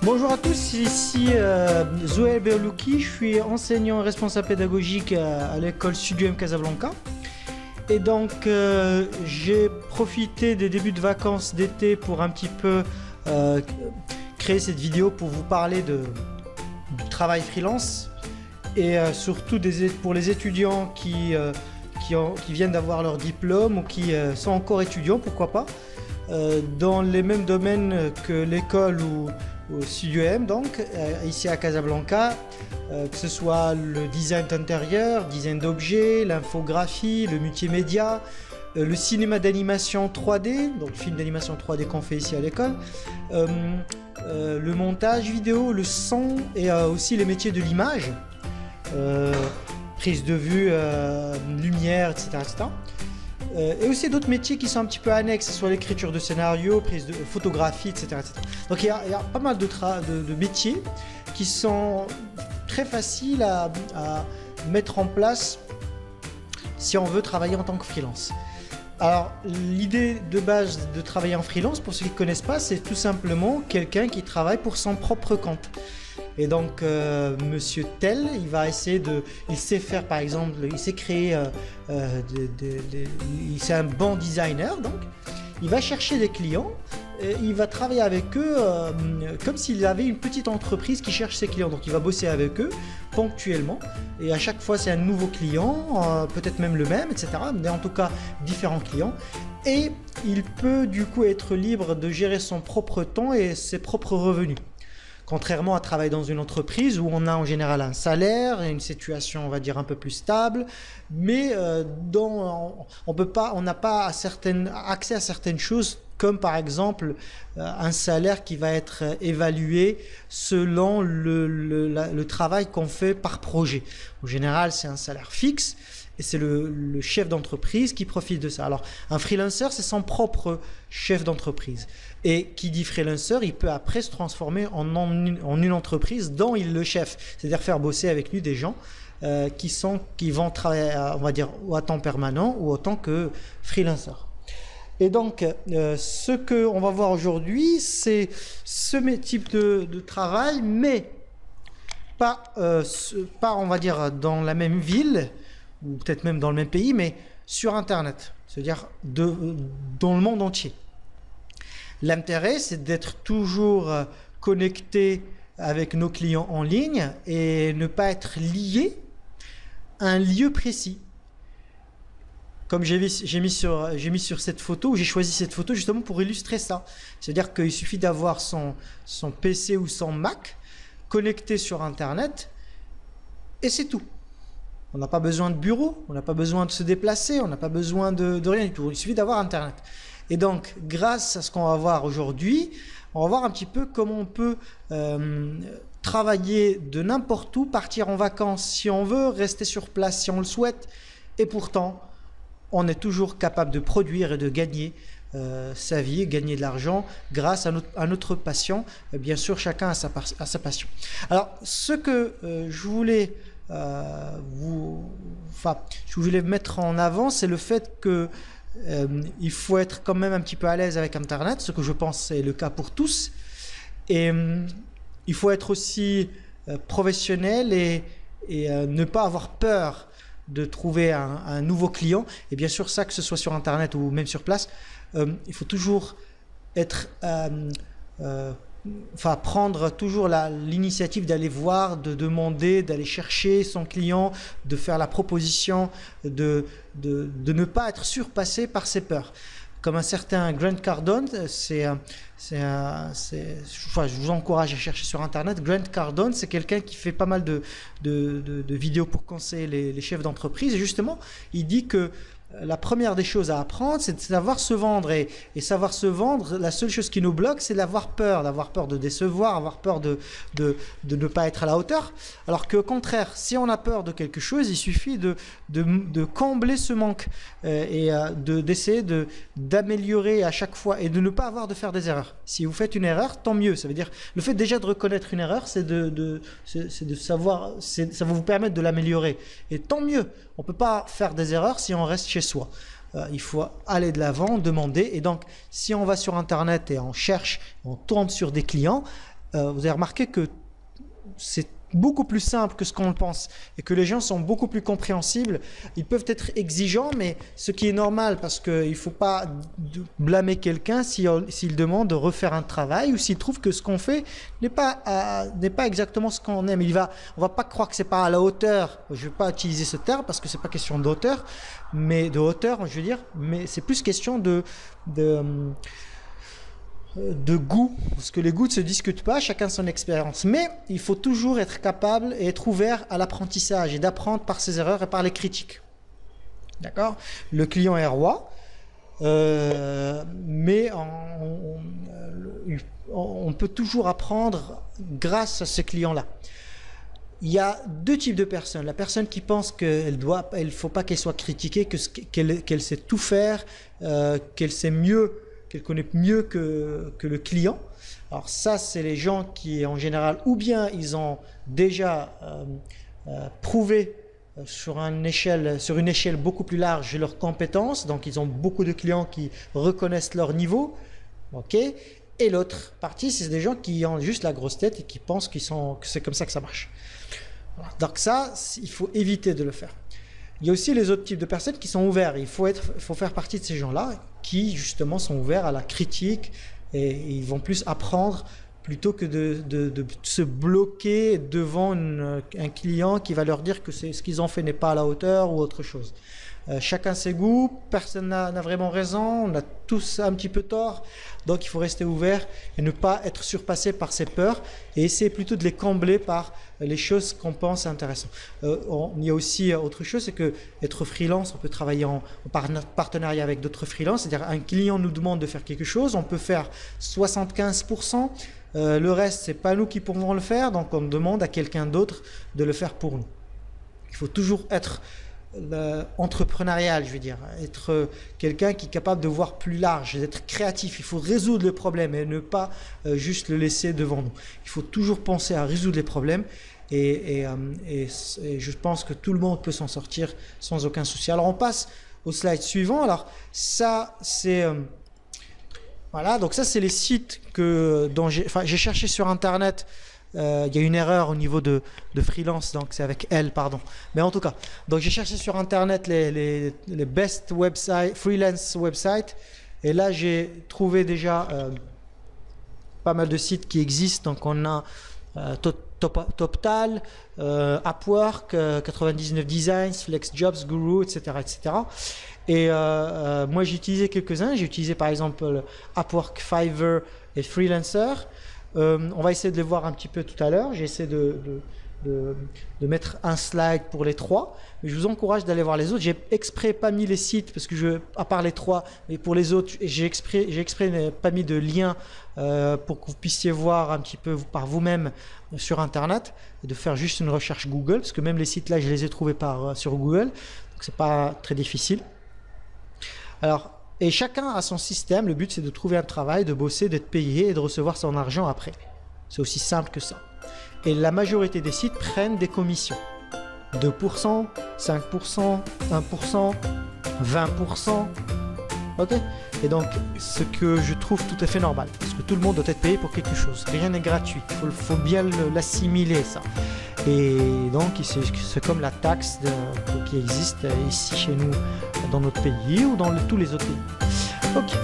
Bonjour à tous, ici Zoé Berlouki, je suis enseignant et responsable pédagogique à l'école Studio M Casablanca. Et donc j'ai profité des débuts de vacances d'été pour un petit peu créer cette vidéo pour vous parler du travail freelance et surtout pour les étudiants qui viennent d'avoir leur diplôme ou qui sont encore étudiants, pourquoi pas, dans les mêmes domaines que l'école ou au Studio M, donc ici à Casablanca, que ce soit le design d'intérieur, design d'objets, l'infographie, le multimédia, le cinéma d'animation 3D, donc le film d'animation 3D qu'on fait ici à l'école, le montage vidéo, le son et aussi les métiers de l'image, prise de vue, lumière, etc., etc. Et aussi d'autres métiers qui sont un petit peu annexes, soit l'écriture de scénario, prise de photographie, etc., etc. Donc il y a pas mal de métiers qui sont très faciles à mettre en place si on veut travailler en tant que freelance. Alors l'idée de base de travailler en freelance, pour ceux qui ne connaissent pas, c'est tout simplement quelqu'un qui travaille pour son propre compte. Et donc Monsieur Tel, il sait faire par exemple, il sait créer, c'est un bon designer, donc il va chercher des clients, et il va travailler avec eux comme s'il avait une petite entreprise qui cherche ses clients. Donc il va bosser avec eux ponctuellement, et à chaque fois c'est un nouveau client, peut-être même le même, etc. Mais en tout cas différents clients. Et il peut du coup être libre de gérer son propre temps et ses propres revenus. Contrairement à travailler dans une entreprise où on a en général un salaire et une situation, on va dire, un peu plus stable, mais on n'a pas accès à certaines choses, comme par exemple un salaire qui va être évalué selon le travail qu'on fait par projet. En général, c'est un salaire fixe. Et c'est le chef d'entreprise qui profite de ça. Alors, un freelancer, c'est son propre chef d'entreprise. Et qui dit freelancer, il peut après se transformer en une entreprise dont il est le chef. C'est-à-dire faire bosser avec lui des gens qui vont travailler, on va dire, ou à temps permanent ou en tant que freelancer. Et donc, ce qu'on va voir aujourd'hui, c'est ce type de travail, mais pas, on va dire, dans la même ville, ou peut-être même dans le même pays, mais sur Internet, c'est-à-dire dans le monde entier. L'intérêt, c'est d'être toujours connecté avec nos clients en ligne et ne pas être lié à un lieu précis. Comme j'ai mis sur cette photo, j'ai choisi cette photo justement pour illustrer ça. C'est-à-dire qu'il suffit d'avoir son PC ou son Mac connecté sur Internet et c'est tout. On n'a pas besoin de bureau, on n'a pas besoin de se déplacer, on n'a pas besoin de rien du tout. Il suffit d'avoir Internet. Et donc, grâce à ce qu'on va voir aujourd'hui, on va voir un petit peu comment on peut travailler de n'importe où, partir en vacances si on veut, rester sur place si on le souhaite. Et pourtant, on est toujours capable de produire et de gagner sa vie, gagner de l'argent grâce à notre passion. Et bien sûr, chacun a sa passion. Alors, ce que je voulais je voulais mettre en avant, c'est le fait que il faut être quand même un petit peu à l'aise avec Internet, ce que je pense est le cas pour tous. Et il faut être aussi professionnel et ne pas avoir peur de trouver un nouveau client. Et bien sûr, ça, que ce soit sur Internet ou même sur place, il faut toujours être prendre toujours l'initiative d'aller voir, de demander, d'aller chercher son client, de faire la proposition, de ne pas être surpassé par ses peurs. Comme un certain Grant Cardone, je vous encourage à chercher sur Internet. Grant Cardone, c'est quelqu'un qui fait pas mal de vidéos pour conseiller les chefs d'entreprise. Et justement, il dit que la première des choses à apprendre, c'est de savoir se vendre. Et savoir se vendre, la seule chose qui nous bloque, c'est d'avoir peur de décevoir, avoir peur de ne pas être à la hauteur. Alors qu'au contraire, si on a peur de quelque chose, il suffit de combler ce manque et d'essayer d'améliorer à chaque fois et de ne pas avoir de faire des erreurs. Si vous faites une erreur, tant mieux. Ça veut dire, le fait déjà de reconnaître une erreur, c'est de savoir, ça va vous permettre de l'améliorer. Et tant mieux. On ne peut pas faire des erreurs si on reste chez soi. Il faut aller de l'avant, demander. Et donc, si on va sur Internet et on cherche, on tourne sur des clients, vous avez remarqué que c'est beaucoup plus simple que ce qu'on le pense et que les gens sont beaucoup plus compréhensibles. Ils peuvent être exigeants, mais ce qui est normal parce qu'il ne faut pas blâmer quelqu'un s'il demande de refaire un travail ou s'il trouve que ce qu'on fait n'est pas exactement ce qu'on aime. On va pas croire que c'est pas à la hauteur. Je ne vais pas utiliser ce terme parce que c'est pas question d'auteur, mais de hauteur, je veux dire, mais c'est plus question de goût, parce que les goûts ne se discutent pas, chacun son expérience. Mais il faut toujours être capable et être ouvert à l'apprentissage et d'apprendre par ses erreurs et par les critiques. D'accord? Le client est roi, mais on peut toujours apprendre grâce à ce client-là. Il y a deux types de personnes. La personne qui pense qu'il ne faut pas qu'elle soit critiquée, qu'elle sait tout faire, qu'elle sait mieux, qu'elle connaît mieux que le client. Alors ça, c'est les gens qui, en général, ou bien ils ont déjà prouvé sur une échelle beaucoup plus large leurs compétences, donc ils ont beaucoup de clients qui reconnaissent leur niveau. Ok. Et l'autre partie, c'est des gens qui ont juste la grosse tête et qui pensent que c'est comme ça que ça marche. Donc ça, il faut éviter de le faire. Il y a aussi les autres types de personnes qui sont ouverts. Il faut faire partie de ces gens-là qui, justement, sont ouverts à la critique et ils vont plus apprendre plutôt que de se bloquer devant un client qui va leur dire que ce qu'ils ont fait n'est pas à la hauteur ou autre chose. Chacun ses goûts, personne n'a vraiment raison, on a tous un petit peu tort, donc il faut rester ouvert et ne pas être surpassé par ses peurs et essayer plutôt de les combler par les choses qu'on pense intéressantes. Il y a aussi autre chose, c'est que être freelance, on peut travailler en partenariat avec d'autres freelances, c'est-à-dire un client nous demande de faire quelque chose, on peut faire 75%, le reste c'est pas nous qui pourrons le faire, donc on demande à quelqu'un d'autre de le faire pour nous. Il faut toujours être entrepreneurial, je veux dire, être quelqu'un qui est capable de voir plus large, d'être créatif. Il faut résoudre le problème et ne pas juste le laisser devant nous. Il faut toujours penser à résoudre les problèmes et je pense que tout le monde peut s'en sortir sans aucun souci. Alors on passe au slide suivant. Alors ça c'est voilà, donc ça c'est les sites dont j'ai cherché sur internet. Il y a une erreur au niveau de freelance, donc c'est avec L, pardon. Mais en tout cas, donc j'ai cherché sur internet les best freelance websites, et là j'ai trouvé déjà pas mal de sites qui existent. Donc on a TopTal, Upwork, 99 Designs, FlexJobs, Guru, etc., etc. Et moi j'ai utilisé quelques-uns. J'ai utilisé par exemple Upwork, Fiverr et Freelancer. On va essayer de les voir un petit peu tout à l'heure. J'ai essayé de mettre un slide pour les trois, mais je vous encourage d'aller voir les autres. J'ai exprès pas mis les sites parce que à part les trois, mais pour les autres, j'ai exprès pas mis de lien pour que vous puissiez voir un petit peu par vous-même sur internet et de faire juste une recherche Google, parce que même les sites là, je les ai trouvés sur Google, donc c'est pas très difficile. Alors, et chacun a son système. Le but, c'est de trouver un travail, de bosser, d'être payé et de recevoir son argent après. C'est aussi simple que ça. Et la majorité des sites prennent des commissions. 2%, 5%, 1%, 20%. Ok? Et donc, ce que je trouve tout à fait normal. Parce que tout le monde doit être payé pour quelque chose. Rien n'est gratuit. Il faut bien l'assimiler, ça. Et donc, c'est comme la taxe qui existe ici chez nous, dans notre pays ou dans tous les autres pays. Ok.